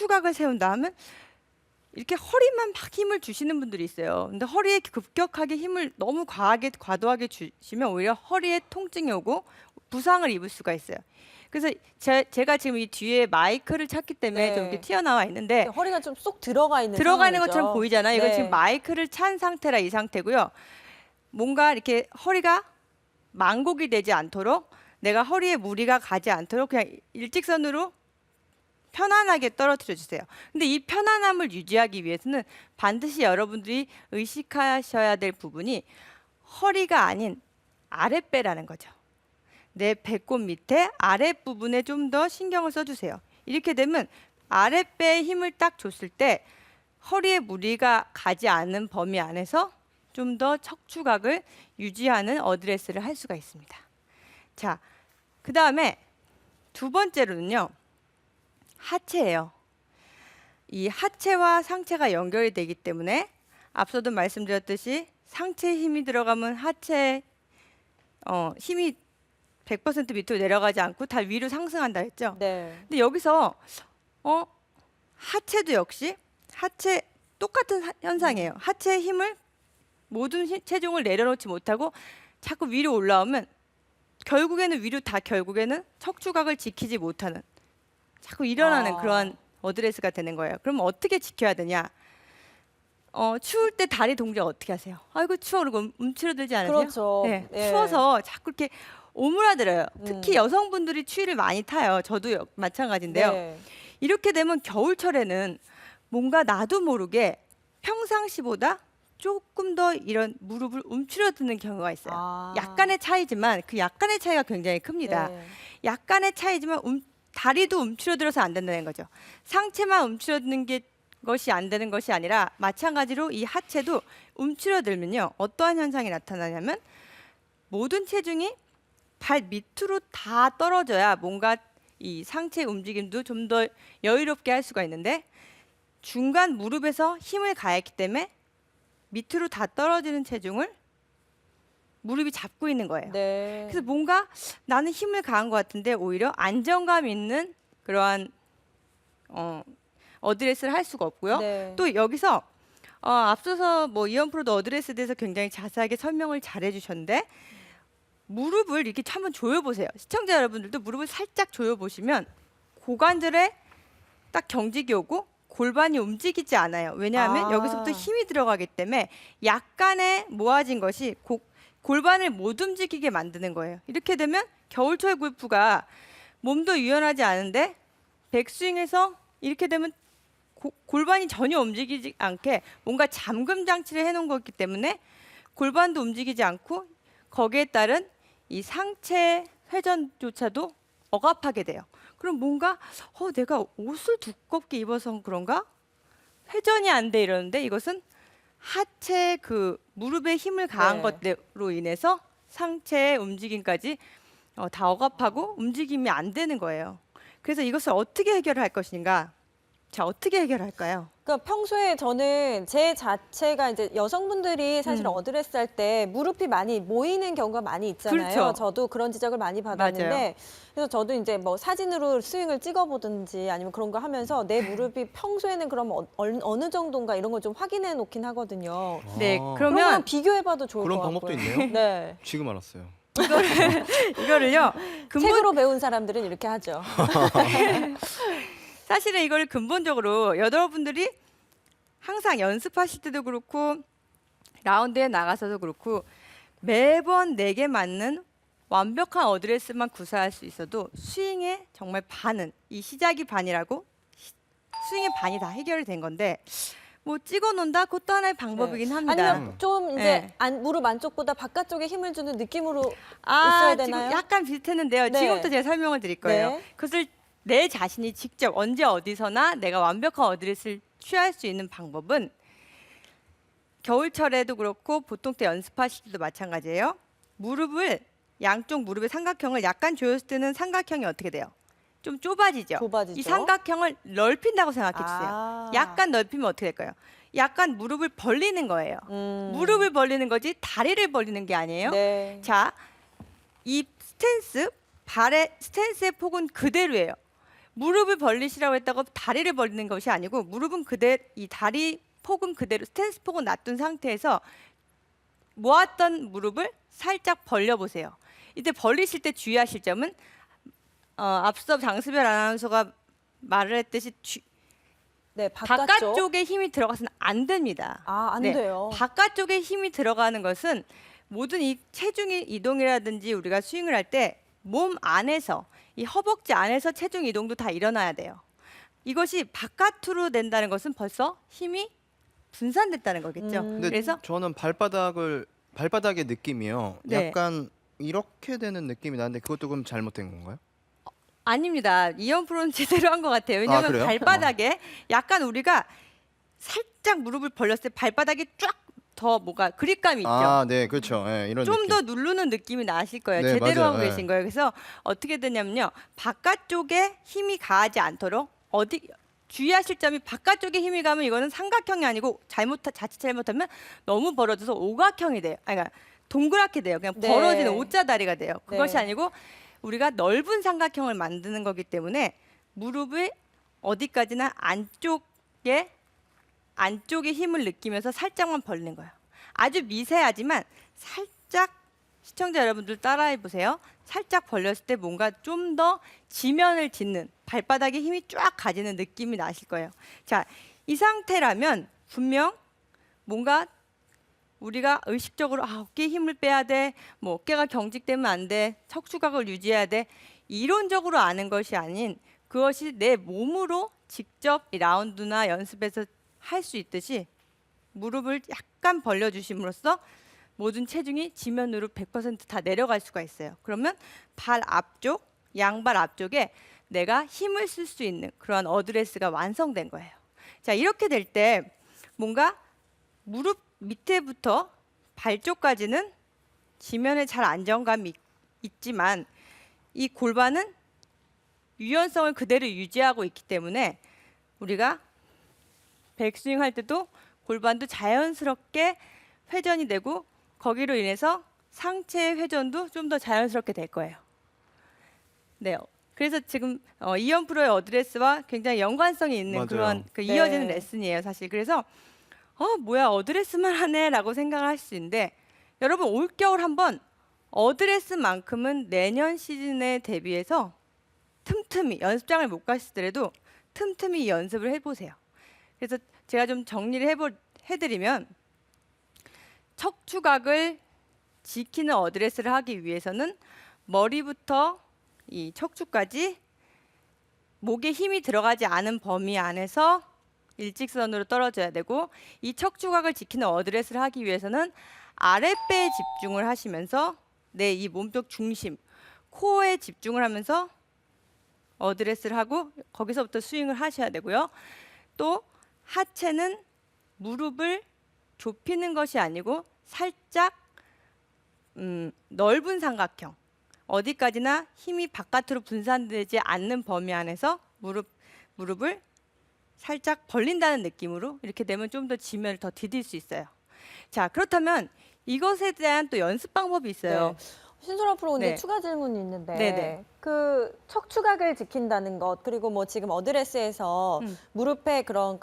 척추각을 세운다 하면 이렇게 허리만 막 힘을 주시는 분들이 있어요. 근데 허리에 급격하게 힘을 너무 과도하게 주시면 오히려 허리에 통증이 오고 부상을 입을 수가 있어요. 그래서 제가 지금 이 뒤에 마이크를 찾기 때문에 좀 이렇게 튀어나와 있는데 허리가 좀 쏙 들어가 있는 들어가는 상황이죠. 것처럼 보이잖아요. 이거 네. 지금 마이크를 찬 상태라 이 상태고요. 뭔가 이렇게 허리가 망곡이 되지 않도록 내가 허리에 무리가 가지 않도록 그냥 일직선으로 편안하게 떨어뜨려 주세요. 근데 이 편안함을 유지하기 위해서는 반드시 여러분들이 의식하셔야 될 부분이 허리가 아닌 아랫배라는 거죠. 내 배꼽 밑에 아랫부분에 좀 더 신경을 써주세요. 이렇게 되면 아랫배에 힘을 딱 줬을 때 허리에 무리가 가지 않는 범위 안에서 좀 더 척추각을 유지하는 어드레스를 할 수가 있습니다. 자, 그 다음에 두 번째로는요. 하체예요. 이 하체와 상체가 연결이 되기 때문에 앞서도 말씀드렸듯이 상체에 힘이 들어가면 하체에 힘이 100% 밑으로 내려가지 않고 다 위로 상승한다 했죠. 네. 근데 여기서 하체도 역시 하체 똑같은 현상이에요. 하체의 힘을 모든 체중을 내려놓지 못하고 자꾸 위로 올라오면 결국에는 척추각을 지키지 못하는 자꾸 일어나는 그러한 어드레스가 되는 거예요. 그럼 어떻게 지켜야 되냐? 추울 때 다리 동작 어떻게 하세요? 아이고 추워 그러고 움츠러들지 않으세요? 그렇죠. 네, 예. 추워서 자꾸 이렇게 오므라들어요. 특히 여성분들이 추위를 많이 타요. 저도 마찬가지인데요. 네. 이렇게 되면 겨울철에는 뭔가 나도 모르게 평상시보다 조금 더 이런 무릎을 움츠러드는 경우가 있어요. 약간의 차이지만 그 약간의 차이가 굉장히 큽니다. 네. 약간의 차이지만 다리도 움츠러들어서 안 된다는 거죠. 상체만 움츠러드는 것이 안 되는 것이 아니라 마찬가지로 이 하체도 움츠러들면요. 어떠한 현상이 나타나냐면 모든 체중이 발 밑으로 다 떨어져야 뭔가 이 상체 움직임도 좀 더 여유롭게 할 수가 있는데 중간 무릎에서 힘을 가했기 때문에 밑으로 다 떨어지는 체중을 무릎이 잡고 있는 거예요. 네. 그래서 뭔가 나는 힘을 가한 것 같은데 오히려 안정감 있는 그러한 어드레스를 할 수가 없고요. 네. 또 여기서 앞서서 뭐 이현 프로도 어드레스에 대해서 굉장히 자세하게 설명을 잘 해주셨는데 무릎을 이렇게 한번 조여보세요. 시청자 여러분들도 무릎을 살짝 조여보시면 고관절에 딱 경직이 오고 골반이 움직이지 않아요. 왜냐하면 여기서부터 힘이 들어가기 때문에 약간의 모아진 것이 골반을 못 움직이게 만드는 거예요. 이렇게 되면 겨울철 골프가 몸도 유연하지 않은데 백스윙에서 이렇게 되면 골반이 전혀 움직이지 않게 뭔가 잠금 장치를 해놓은 거기 때문에 골반도 움직이지 않고 거기에 따른 이 상체 회전조차도 억압하게 돼요. 그럼 뭔가 내가 옷을 두껍게 입어서 그런가? 회전이 안 돼 이러는데 이것은 하체 그 무릎에 힘을 가한 것으로 인해서 상체의 움직임까지 다 억압하고 움직임이 안 되는 거예요. 그래서 이것을 어떻게 해결할 것인가? 자, 어떻게 해결할까요? 그러니까 평소에 저는 제 자체가 이제 여성분들이 사실 어드레스 할 때 무릎이 많이 모이는 경우가 많이 있잖아요. 그렇죠. 저도 그런 지적을 많이 받았는데 맞아요. 그래서 저도 이제 뭐 사진으로 스윙을 찍어보든지 아니면 그런 거 하면서 내 무릎이 평소에는 그럼 어느 정도인가 이런 걸 좀 확인해 놓긴 하거든요. 네, 그러면 그러면 비교해봐도 좋을 것 그런 같고요. 방법도 있네요. 네. 지금 알았어요. 이거를요. 책으로 배운 사람들은 이렇게 하죠. 사실은 이걸 근본적으로 여러분들이 항상 연습하실 때도 그렇고 라운드에 나가서도 그렇고 매번 내게 맞는 완벽한 어드레스만 구사할 수 있어도 스윙의 정말 반은 이 시작이 반이라고 스윙의 반이 다 해결이 된 건데 뭐 찍어 놓는다 그것도 하나의 방법이긴 합니다. 아니면 좀 이제 네. 무릎 안쪽보다 바깥쪽에 힘을 주는 느낌으로 있어야 되나요? 지금 약간 비슷했는데요. 네. 지금부터 제가 설명을 드릴 거예요. 네. 그것을 내 자신이 직접 언제 어디서나 내가 완벽한 어드레스를 취할 수 있는 방법은 겨울철에도 그렇고 보통 때 연습하실 때도 마찬가지예요. 양쪽 무릎의 삼각형을 약간 조였을 때는 삼각형이 어떻게 돼요? 좀 좁아지죠. 좁아지죠. 이 삼각형을 넓힌다고 생각해 주세요. 약간 넓히면 어떻게 될까요? 약간 무릎을 벌리는 거예요. 무릎을 벌리는 거지 다리를 벌리는 게 아니에요. 네. 자, 이 스탠스, 발의 스탠스의 폭은 그대로예요. 무릎을 벌리시라고 했다고 다리를 벌리는 것이 아니고 무릎은 이 다리 폭은 그대로 스탠스 폭은 놔둔 상태에서 모았던 무릎을 살짝 벌려보세요. 이때 벌리실 때 주의하실 점은 앞서 장수별 아나운서가 말을 했듯이 네, 바깥쪽. 바깥쪽에 힘이 들어가서는 안 됩니다. 아, 안 네, 돼요. 바깥쪽에 힘이 들어가는 것은 모든 이 체중의 이동이라든지 우리가 스윙을 할 때 몸 안에서 이 허벅지 안에서 체중 이동도 다 일어나야 돼요. 이것이 바깥으로 된다는 것은 벌써 힘이 분산됐다는 거겠죠. 근데 그래서 저는 발바닥의 느낌이요. 네. 약간 이렇게 되는 느낌이 나는데 그것도 그럼 잘못된 건가요? 아닙니다. 이현 프로는 제대로 한 것 같아요. 왜냐하면 그래요? 발바닥에 약간 우리가 살짝 무릎을 벌렸을 때 발바닥이 쫙 더 뭐가 그립감이 있죠. 아, 네, 그렇죠. 예, 이런 좀 느낌. 더 누르는 느낌이 나실 거예요. 네, 제대로 맞아요. 하고 네. 계신 거예요. 그래서 어떻게 되냐면요. 바깥쪽에 힘이 가하지 않도록 주의하실 점이 바깥쪽에 힘이 가면 이거는 삼각형이 아니고 자칫 잘못하면 너무 벌어져서 오각형이 돼요. 아니, 그러니까 동그랗게 돼요. 그냥 네. 벌어지는 O자 다리가 돼요. 그것이 네. 아니고 우리가 넓은 삼각형을 만드는 거기 때문에 무릎의 어디까지나 안쪽에 힘을 느끼면서 살짝만 벌리는 거예요. 아주 미세하지만 살짝 시청자 여러분들 따라해 보세요. 살짝 벌렸을 때 뭔가 좀 더 지면을 딛는 발바닥에 힘이 쫙 가지는 느낌이 나실 거예요. 자, 이 상태라면 분명 뭔가 우리가 의식적으로 어깨에 힘을 빼야 돼, 뭐 어깨가 경직되면 안 돼, 척추각을 유지해야 돼 이론적으로 아는 것이 아닌 그것이 내 몸으로 직접 이 라운드나 연습에서 할 수 있듯이 무릎을 약간 벌려주심으로써 모든 체중이 지면으로 100% 다 내려갈 수가 있어요. 그러면 양발 앞쪽에 내가 힘을 쓸 수 있는 그러한 어드레스가 완성된 거예요. 자, 이렇게 될 때 뭔가 무릎 밑에부터 발 쪽까지는 지면에 잘 안정감이 있지만 이 골반은 유연성을 그대로 유지하고 있기 때문에 우리가 백스윙 할 때도 골반도 자연스럽게 회전이 되고 거기로 인해서 상체의 회전도 좀 더 자연스럽게 될 거예요. 네. 그래서 지금 이현 프로의 어드레스와 굉장히 연관성이 있는 맞아요. 그런 네. 이어지는 레슨이에요, 사실. 그래서 뭐야 어드레스만 하네라고 생각을 할 수 있는데 여러분 올겨울 한번 어드레스만큼은 내년 시즌에 대비해서 틈틈이 연습장을 못 가시더라도 틈틈이 이 연습을 해보세요. 그래서 제가 좀 정리를 해드리면 척추각을 지키는 어드레스를 하기 위해서는 머리부터 이 척추까지 목에 힘이 들어가지 않은 범위 안에서 일직선으로 떨어져야 되고 이 척추각을 지키는 어드레스를 하기 위해서는 아랫배에 집중을 하시면서 내 이 몸쪽 중심, 코어에 집중을 하면서 어드레스를 하고 거기서부터 스윙을 하셔야 되고요. 또 하체는 무릎을 좁히는 것이 아니고 살짝 넓은 삼각형, 어디까지나 힘이 바깥으로 분산되지 않는 범위 안에서 무릎을 살짝 벌린다는 느낌으로 이렇게 되면 좀 더 지면을 더 디딜 수 있어요. 자, 그렇다면 이것에 대한 또 연습 방법이 있어요. 네. 신소라 프로 근데 네. 추가 질문이 있는데 네네. 그 척추각을 지킨다는 것 그리고 뭐 지금 어드레스에서 무릎의 그런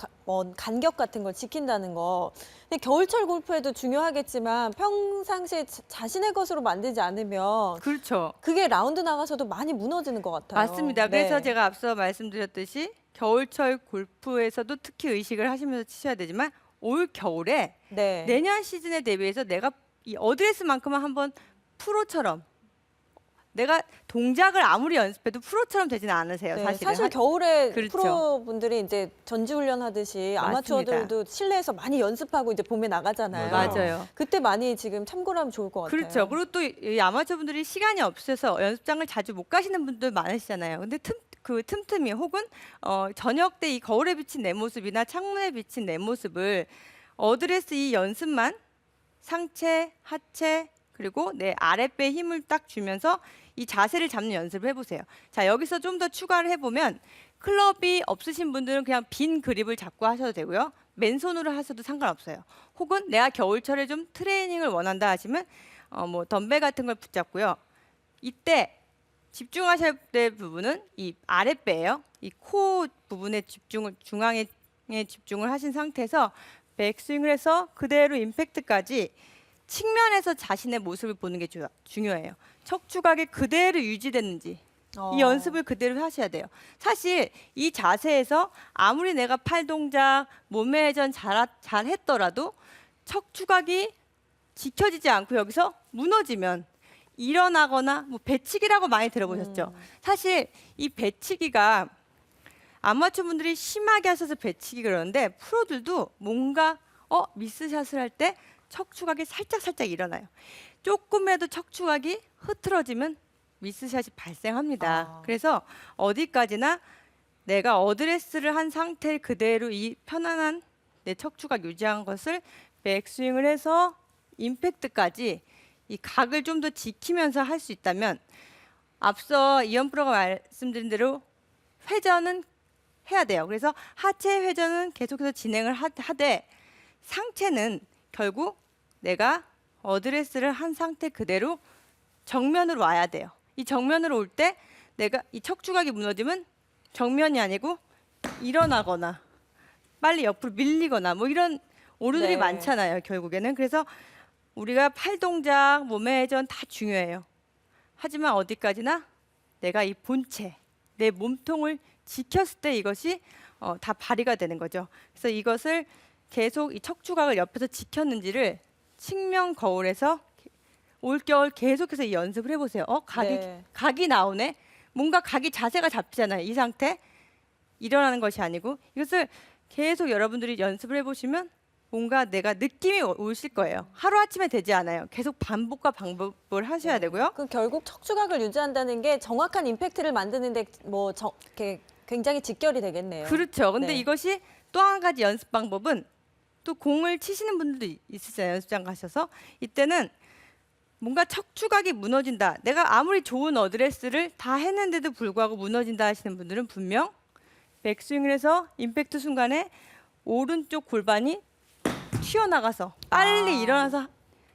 간격 같은 걸 지킨다는 거 근데 겨울철 골프에도 중요하겠지만 평상시에 자신의 것으로 만들지 않으면 그렇죠. 그게 라운드 나가서도 많이 무너지는 것 같아요. 맞습니다. 그래서 네. 제가 앞서 말씀드렸듯이 겨울철 골프에서도 특히 의식을 하시면서 치셔야 되지만 올 겨울에 네. 내년 시즌에 대비해서 내가 이 어드레스만큼은 한번 프로처럼 내가 동작을 아무리 연습해도 프로처럼 되지는 않으세요. 네, 사실은. 사실 겨울에 그렇죠. 프로분들이 이제 전지훈련 하듯이 아마추어들도 실내에서 많이 연습하고 이제 봄에 나가잖아요. 맞아요. 그때 많이 지금 참고를 하면 좋을 것 같아요. 그렇죠. 그리고 또 이 아마추어분들이 시간이 없어서 연습장을 자주 못 가시는 분들 많으시잖아요. 근데 틈틈이 혹은 저녁 때 이 거울에 비친 내 모습이나 창문에 비친 내 모습을 어드레스 이 연습만 상체, 하체 그리고 내 아랫배에 힘을 딱 주면서 이 자세를 잡는 연습을 해보세요. 자, 여기서 좀 더 추가를 해보면 클럽이 없으신 분들은 그냥 빈 그립을 잡고 하셔도 되고요. 맨손으로 하셔도 상관없어요. 혹은 내가 겨울철에 좀 트레이닝을 원한다 하시면 뭐 덤벨 같은 걸 붙잡고요. 이때 집중하셔야 될 부분은 이 아랫배예요. 이 코 부분에 중앙에 집중을 하신 상태에서 백스윙을 해서 그대로 임팩트까지 측면에서 자신의 모습을 보는 게 중요해요. 척추각이 그대로 유지됐는지 이 연습을 그대로 하셔야 돼요. 사실 이 자세에서 아무리 내가 팔 동작, 몸의 회전 잘 했더라도 척추각이 지켜지지 않고 여기서 무너지면 일어나거나 뭐 배치기라고 많이 들어보셨죠? 사실 이 배치기가 아마추어 분들이 심하게 하셔서 배치기 그러는데 프로들도 뭔가 미스샷을 할 때 척추각이 살짝 일어나요. 조금이라도 척추각이 흐트러지면 미스샷이 발생합니다. 그래서 어디까지나 내가 어드레스를 한 상태 그대로 이 편안한 내 척추각 유지한 것을 백스윙을 해서 임팩트까지 이 각을 좀 더 지키면서 할 수 있다면 앞서 이현 프로가 말씀드린 대로 회전은 해야 돼요. 그래서 하체 회전은 계속해서 진행을 하되 상체는 결국 내가 어드레스를 한 상태 그대로 정면으로 와야 돼요. 이 정면으로 올 때 내가 이 척추각이 무너지면 정면이 아니고 일어나거나 빨리 옆으로 밀리거나 뭐 이런 오류들이 네. 많잖아요. 결국에는. 그래서 우리가 팔 동작, 몸의 회전 다 중요해요. 하지만 어디까지나 내가 이 본체, 내 몸통을 지켰을 때 이것이 다 발휘가 되는 거죠. 그래서 이것을 계속 이 척추각을 옆에서 지켰는지를 측면 거울에서 올겨울 계속해서 이 연습을 해보세요. 네. 각이 나오네. 뭔가 각이 자세가 잡히잖아요. 이 상태 일어나는 것이 아니고 이것을 계속 여러분들이 연습을 해보시면 뭔가 내가 느낌이 오실 거예요. 하루아침에 되지 않아요. 계속 반복과 반복을 하셔야 되고요. 그럼 결국 척추각을 유지한다는 게 정확한 임팩트를 만드는데 뭐 이렇게 굉장히 직결이 되겠네요. 그렇죠. 근데 네. 이것이 또 한 가지 연습 방법은 또 공을 치시는 분들도 있으세요. 연습장 가셔서 이때는 뭔가 척추각이 무너진다. 내가 아무리 좋은 어드레스를 다 했는데도 불구하고 무너진다 하시는 분들은 분명 백스윙을 해서 임팩트 순간에 오른쪽 골반이 튀어나가서 빨리 일어나서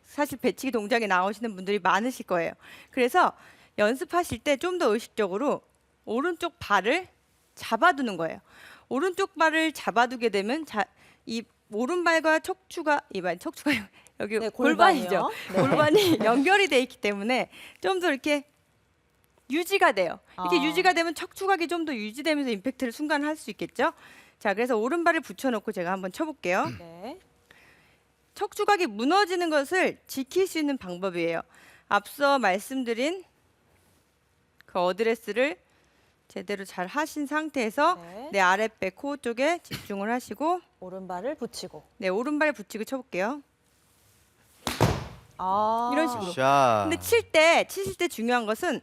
사실 배치기 동작이 나오시는 분들이 많으실 거예요. 그래서 연습하실 때 좀 더 의식적으로 오른쪽 발을 잡아두는 거예요. 오른쪽 발을 잡아두게 되면 이 오른발과 척추가 여기 네, 골반이죠. 골반이요. 네. 골반이 연결이 돼 있기 때문에 좀 더 이렇게 유지가 돼요. 이렇게 유지가 되면 척추각이 좀 더 유지되면서 임팩트를 순간 할 수 있겠죠. 자, 그래서 오른발을 붙여놓고 제가 한번 쳐볼게요. 네. 척추각이 무너지는 것을 지킬 수 있는 방법이에요. 앞서 말씀드린 그 어드레스를 제대로 잘 하신 상태에서 네. 내 아랫배 코어 쪽에 집중을 하시고 오른발을 붙이고. 네, 오른발 붙이고 쳐볼게요. 아. 이런 식으로. 샷. 근데 치실 때 중요한 것은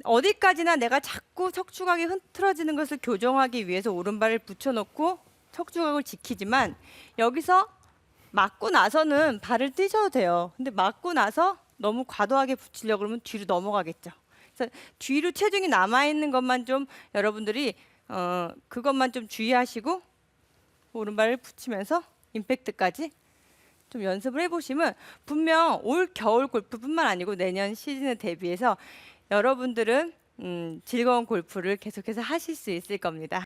어디까지나 내가 자꾸 척추각이 흐트러지는 것을 교정하기 위해서 오른발을 붙여놓고 척추각을 지키지만 여기서 맞고 나서는 발을 띄셔도 돼요. 근데 맞고 나서 너무 과도하게 붙이려고 그러면 뒤로 넘어가겠죠. 그래서 뒤로 체중이 남아있는 것만 좀 여러분들이 그것만 좀 주의하시고 오른발을 붙이면서 임팩트까지 좀 연습을 해보시면 분명 올 겨울 골프뿐만 아니고 내년 시즌에 대비해서 여러분들은 즐거운 골프를 계속해서 하실 수 있을 겁니다.